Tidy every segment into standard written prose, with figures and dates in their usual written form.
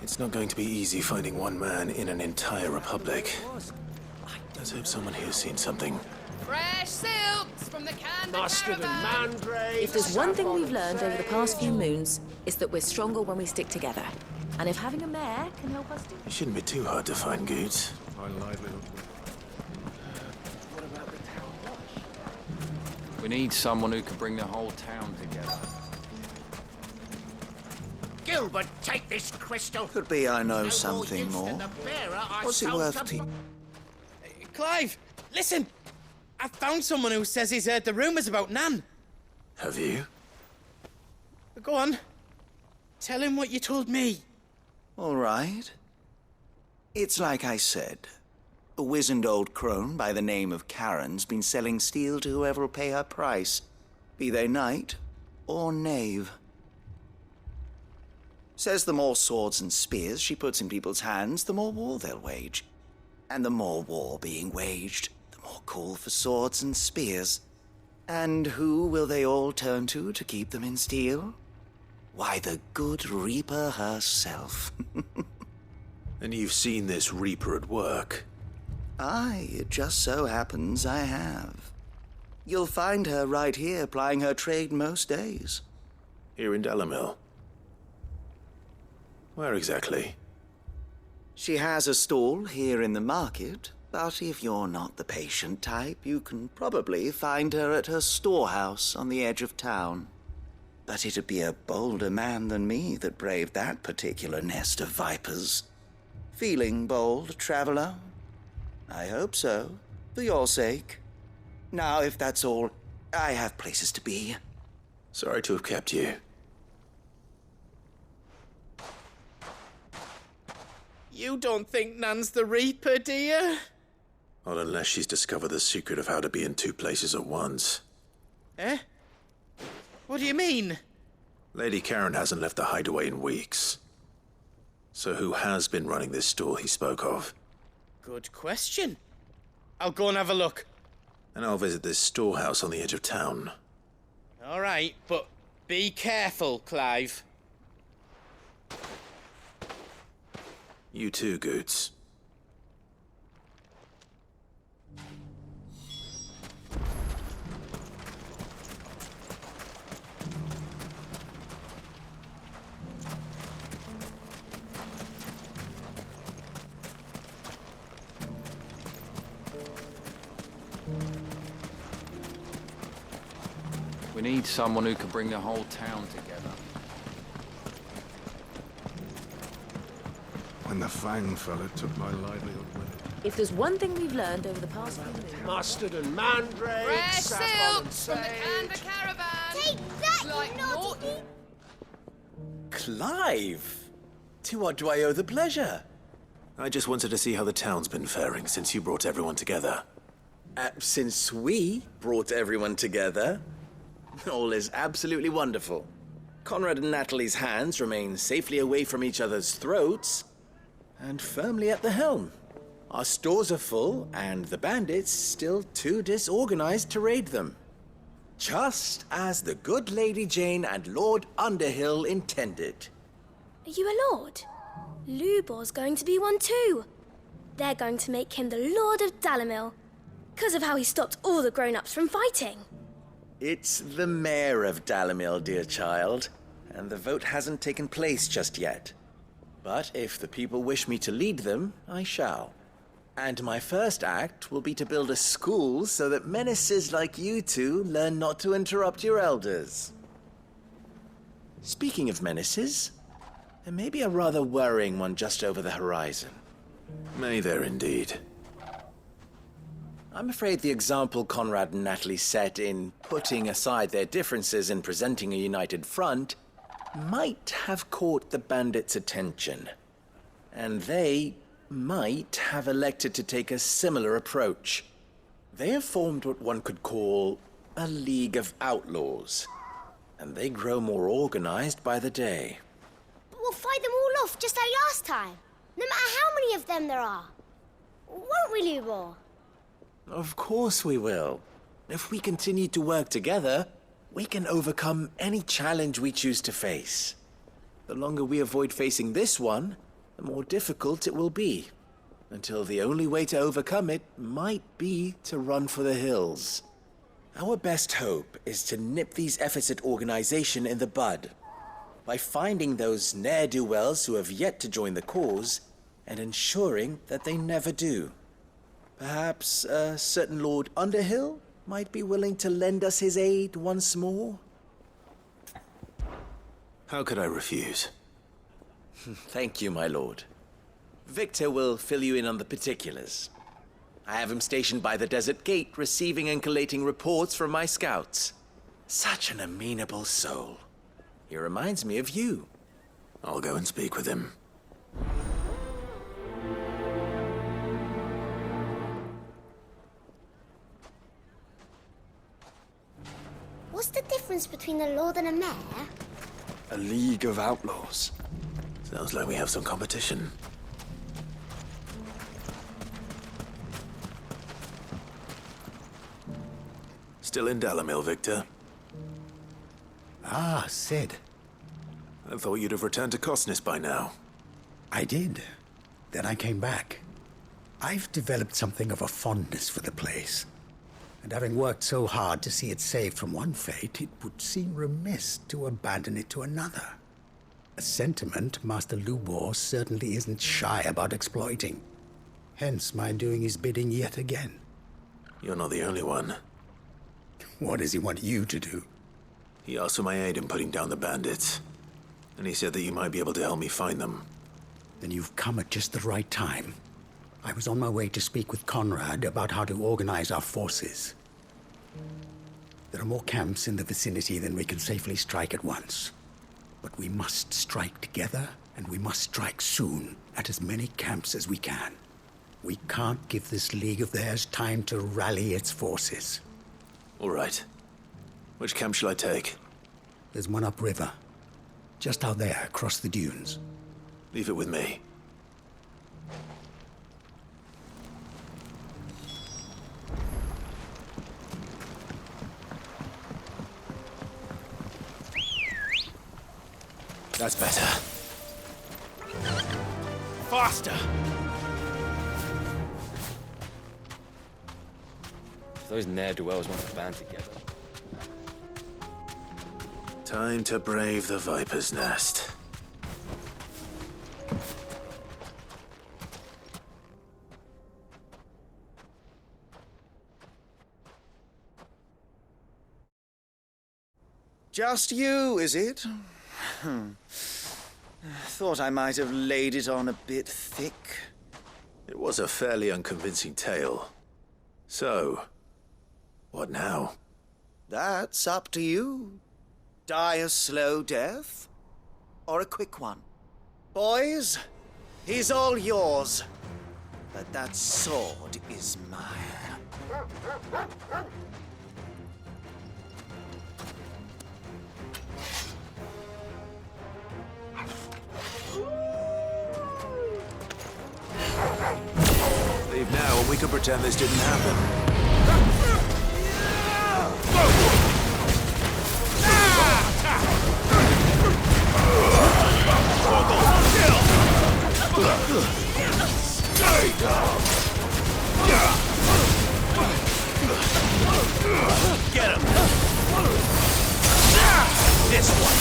It's not going to be easy finding one man in an entire republic. Let's hope someone here's seen something. Fresh silks from the Candy Mustard and Caravan. mandrake. If there's one thing we've learned over the past few moons, it's that we're stronger when we stick together. And if having a mare can help us do... It shouldn't be too hard to find goods. My livelihood. What about the town watch? We need someone who can bring the whole town together. Gilbert, take this crystal. Could be I know No something use more. than the bearer I What's it sold worth to- to... Clive, listen! I found someone who says he's heard the rumours about Nan. Have you? Go on. Tell him what you told me. All right. It's like I said. A wizened old crone by the name of Karen's been selling steel to whoever'll pay her price, be they knight or knave. Says the more swords and spears she puts in people's hands, the more war they'll wage. And the more war being waged, the more call for swords and spears. And who will they all turn to keep them in steel? Why, the good Reaper herself. And you've seen this Reaper at work? Aye, it just so happens I have. You'll find her right here plying her trade most days. Here in Dalamil? Where exactly? She has a stall here in the market, but if you're not the patient type, you can probably find her at her storehouse on the edge of town. But it'd be a bolder man than me that braved that particular nest of vipers. Feeling bold, traveler? I hope so, for your sake. Now, if that's all, I have places to be. Sorry to have kept you. You don't think Nan's the Reaper, do you? Not unless she's discovered the secret of how to be in two places at once. Eh? What do you mean? Lady Karen hasn't left the hideaway in weeks. So who has been running this stall he spoke of? Good question. I'll go and have a look. And I'll visit this storehouse on the edge of town. All right, but be careful, Clive. You too, Goots. We need someone who can bring the whole town together. When the Fang fella took my livelihood with it. If there's one thing we've learned over the past few moons... Mustard and mandrake. Fresh saffron and silks from the Candy sage. Caravan. Take that, Like you naughty... naughty- Clive! To what do I owe the pleasure? I just wanted to see how the town's been faring since you brought everyone together. Since we brought everyone together, all is absolutely wonderful. Conrad and Natalie's hands remain safely away from each other's throats and firmly at the helm. Our stores are full, and the bandits still too disorganized to raid them. Just as the good Lady Jane and Lord Underhill intended. Are you a lord? Lubor's going to be one too. They're going to make him the Lord of Dalamil, because of how he stopped all the grown-ups from fighting. It's the mayor of Dalamil, dear child, and the vote hasn't taken place just yet. But if the people wish me to lead them, I shall. And my first act will be to build a school so that menaces like you two learn not to interrupt your elders. Speaking of menaces, there may be a rather worrying one just over the horizon. May there indeed. I'm afraid the example Conrad and Natalie set in putting aside their differences and presenting a united front might have caught the bandits' attention. And they might have elected to take a similar approach. They have formed what one could call a League of Outlaws, and they grow more organized by the day. But we'll fight them all off just like last time, no matter how many of them there are. Won't we, Lubor? Of course we will. If we continue to work together, we can overcome any challenge we choose to face. The longer we avoid facing this one, the more difficult it will be, until the only way to overcome it might be to run for the hills. Our best hope is to nip these efforts at organization in the bud, by finding those ne'er-do-wells who have yet to join the cause, and ensuring that they never do. Perhaps a certain Lord Underhill might be willing to lend us his aid once more? How could I refuse? Thank you, my lord. Victor will fill you in on the particulars. I have him stationed by the desert gate, receiving and collating reports from my scouts. Such an amenable soul. He reminds me of you. I'll go and speak with him. What's the difference between a lord and a mayor? A league of outlaws. Sounds like we have some competition. Still in Dalamil, Victor? Ah, Sid. I thought you'd have returned to Cosnis by now. I did. Then I came back. I've developed something of a fondness for the place. And having worked so hard to see it saved from one fate, it would seem remiss to abandon it to another. A sentiment Master Lubor certainly isn't shy about exploiting. Hence my doing his bidding yet again. You're not the only one. What does he want you to do? He asked for my aid in putting down the bandits. And he said that you might be able to help me find them. Then you've come at just the right time. I was on my way to speak with Conrad about how to organize our forces. There are more camps in the vicinity than we can safely strike at once. But we must strike together, and we must strike soon at as many camps as we can. We can't give this league of theirs time to rally its forces. All right. Which camp shall I take? There's one upriver. Just out there, across the dunes. Leave it with me. That's better. Faster! If those ne'er-do-wells want to band together. Time to brave the Viper's Nest. Just you, is it? Thought I might have laid it on a bit thick. It was a fairly unconvincing tale. So, what now? That's up to you. Die a slow death, or a quick one. Boys, he's all yours. But that sword is mine. Leave now and we can pretend this didn't happen. Get him! This one!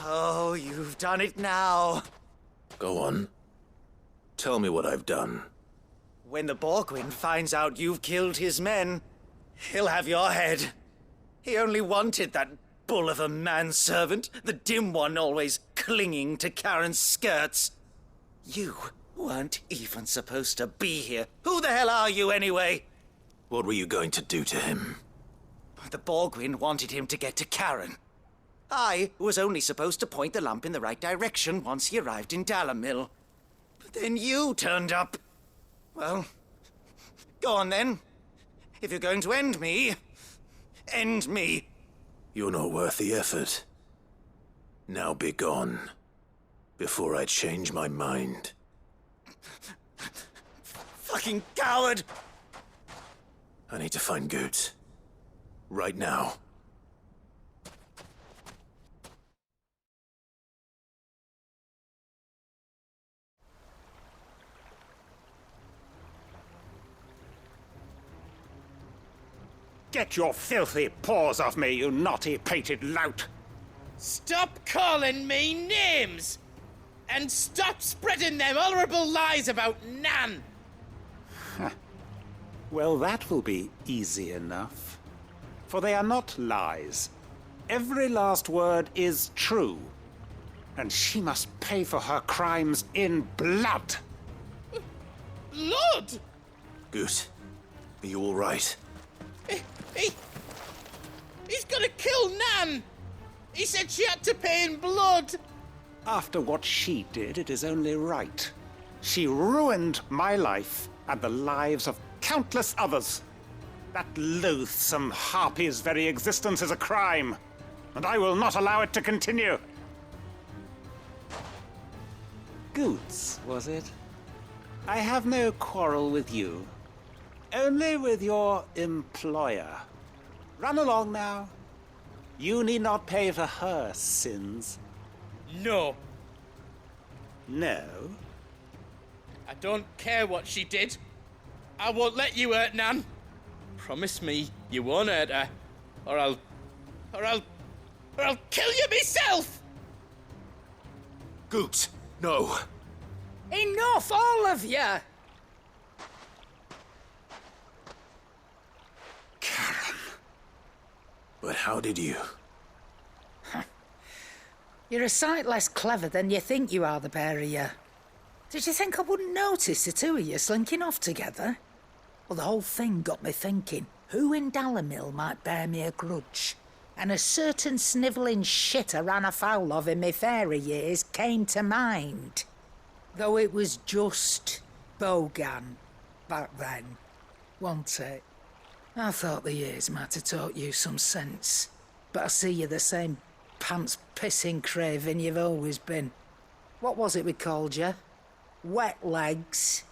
Oh, you've done it now. Go on. Tell me what I've done. When the Borgwyn finds out you've killed his men, he'll have your head. He only wanted that bull of a manservant, the dim one always clinging to Karen's skirts. You weren't even supposed to be here. Who the hell are you anyway? What were you going to do to him? The Borgwyn wanted him to get to Karen. I was only supposed to point the lamp in the right direction once he arrived in Dalamil. But then you turned up. Well, go on then. If you're going to end me, end me. You're not worth the effort. Now be gone, before I change my mind. Fucking coward! I need to find Goot. Right now. Get your filthy paws off me, you naughty-pated lout! Stop calling me names! And stop spreading them horrible lies about Nan! Well, that will be easy enough. For they are not lies. Every last word is true. And she must pay for her crimes in blood. Blood? Goot, are you all right? He's gonna kill Nan! He said she had to pay in blood! After what she did, it is only right. She ruined my life and the lives of countless others. That loathsome harpy's very existence is a crime, and I will not allow it to continue. Goots, was it? I have no quarrel with you. Only with your employer. Run along now. You need not pay for her sins. No. No? I don't care what she did. I won't let you hurt Nan. Promise me you won't hurt her, or I'll kill you myself! Goot, no. Enough, all of you! Karen. But how did you? You're a sight less clever than you think you are, the pair of you. Did you think I wouldn't notice the two of you slinking off together? Well, the whole thing got me thinking, who in Dalamil might bear me a grudge? And a certain snivelling shit I ran afoul of in my fairy years came to mind. Though it was just Bogan back then, wasn't it? I thought the years might have taught you some sense, but I see you're the same pants-pissing craven you've always been. What was it we called you? Wet legs?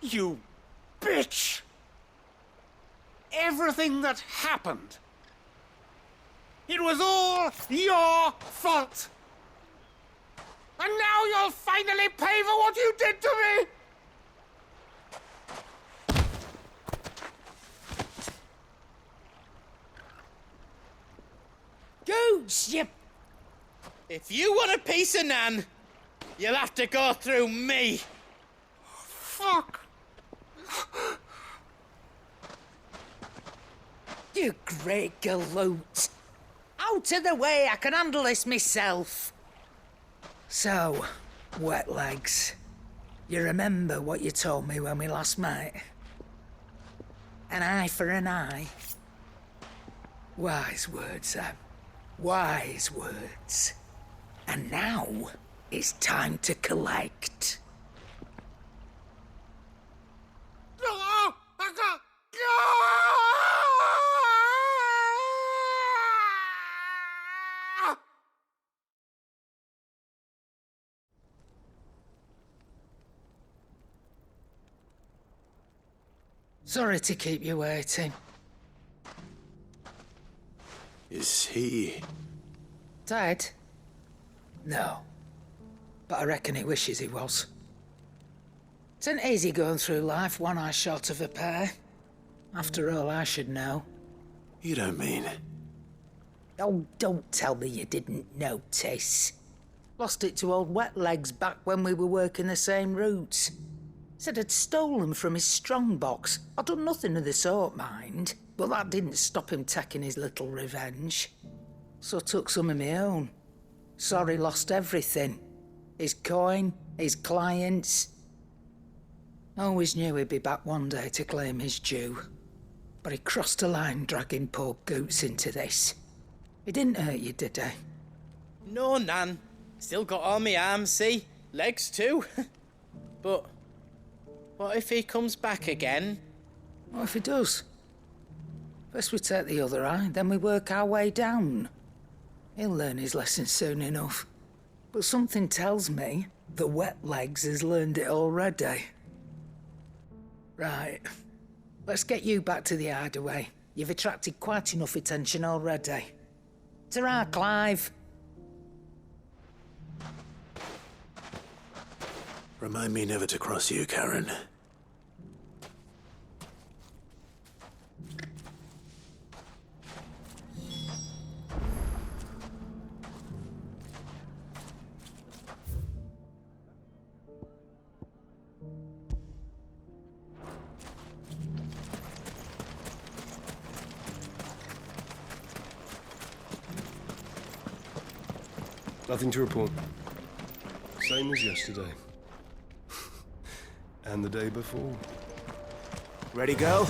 You bitch! Everything that happened, it was all your fault! And now you'll finally pay for what you did to me! Goots, you... If you want a piece of Nan, you'll have to go through me. Fuck! You great galoot. Out of the way, I can handle this myself. So, wet legs, you remember what you told me when we last met? An eye for an eye. Wise words, Sam. Wise words. And now, it's time to collect. Sorry to keep you waiting. Is he... Dead? No. But I reckon he wishes he was. It ain't easy going through life one eye short of a pair. After all, I should know. You don't mean... Oh, don't tell me you didn't notice. Lost it to old Wet Legs back when we were working the same routes. Said I'd stolen from his strongbox. I'd done nothing of the sort, mind, but that didn't stop him taking his little revenge. So I took some of my own. Sorry, lost everything. His coin, his clients. Always knew he'd be back one day to claim his due. But he crossed a line dragging poor Goots into this. He didn't hurt you, did he? No, Nan. Still got all my arms, see? Legs too. But what if he comes back again? What if he does? First we take the other eye, then we work our way down. He'll learn his lesson soon enough. But something tells me the Wet Legs has learned it already. Right. Let's get you back to the hideaway. You've attracted quite enough attention already. Ta-ra, Clive. Remind me never to cross you, Karen. Nothing to report. Same as yesterday. And the day before. Ready, go?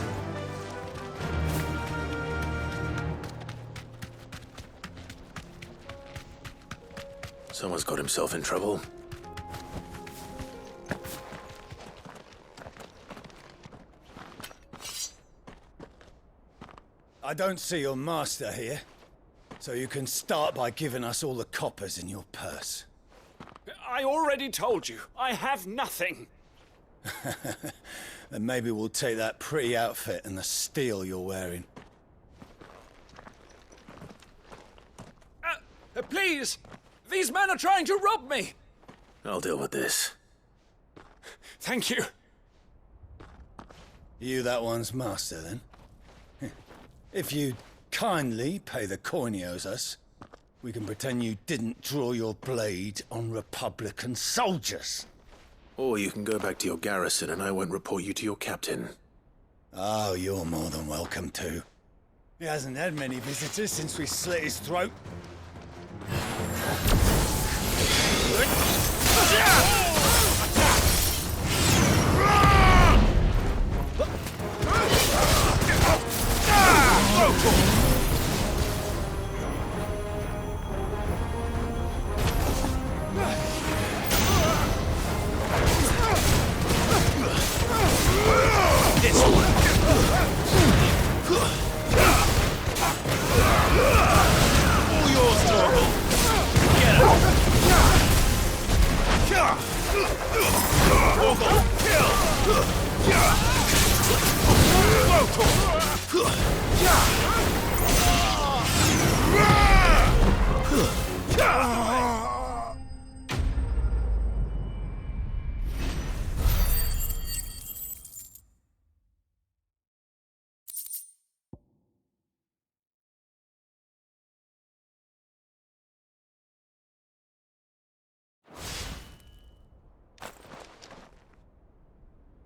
Someone's got himself in trouble. I don't see your master here, so you can start by giving us all the coppers in your purse. I already told you, I have nothing. Then maybe we'll take that pretty outfit and the steel you're wearing. Please! These men are trying to rob me! I'll deal with this. Thank you. You that one's master, then? If you'd kindly pay the coin he owes us, we can pretend you didn't draw your blade on Republican soldiers. Or you can go back to your garrison and I won't report you to your captain. Oh, you're more than welcome to. He hasn't had many visitors since we slit his throat.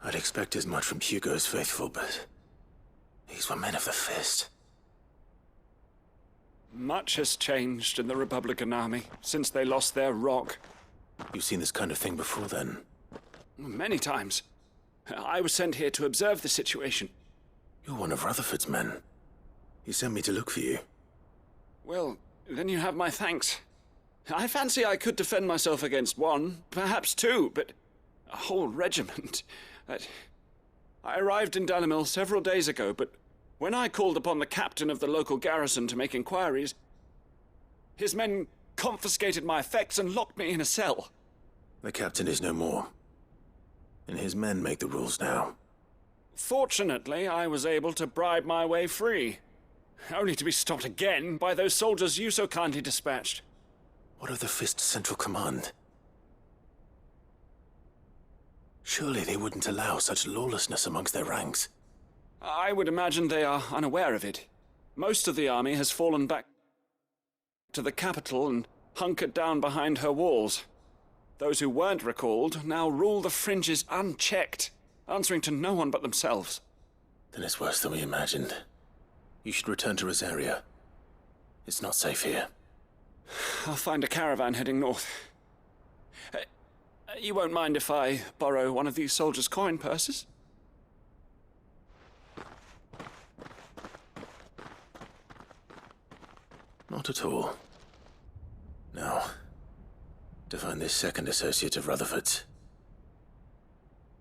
I'd expect as much from Hugo's faithful, but these were men of the fist. Much has changed in the Republican Army since they lost their rock. You've seen this kind of thing before, then? Many times. I was sent here to observe the situation. You're one of Rutherford's men. He sent me to look for you. Well, then you have my thanks. I fancy I could defend myself against one, perhaps two, but a whole regiment. I arrived in Dalimil several days ago, but when I called upon the captain of the local garrison to make inquiries, his men confiscated my effects and locked me in a cell. The captain is no more, and his men make the rules now. Fortunately, I was able to bribe my way free, only to be stopped again by those soldiers you so kindly dispatched. What of the Fist's Central Command? Surely they wouldn't allow such lawlessness amongst their ranks. I would imagine they are unaware of it. Most of the army has fallen back to the capital, and hunkered down behind her walls. Those who weren't recalled now rule the fringes unchecked, answering to no one but themselves. Then it's worse than we imagined. You should return to Rosaria. It's not safe here. I'll find a caravan heading north. You won't mind if I borrow one of these soldiers' coin purses? Not at all. Now, to find this second associate of Rutherford's.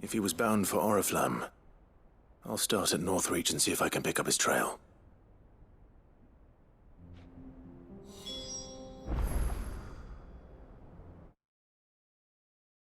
If he was bound for Oriflamme, I'll start at Northreach and see if I can pick up his trail.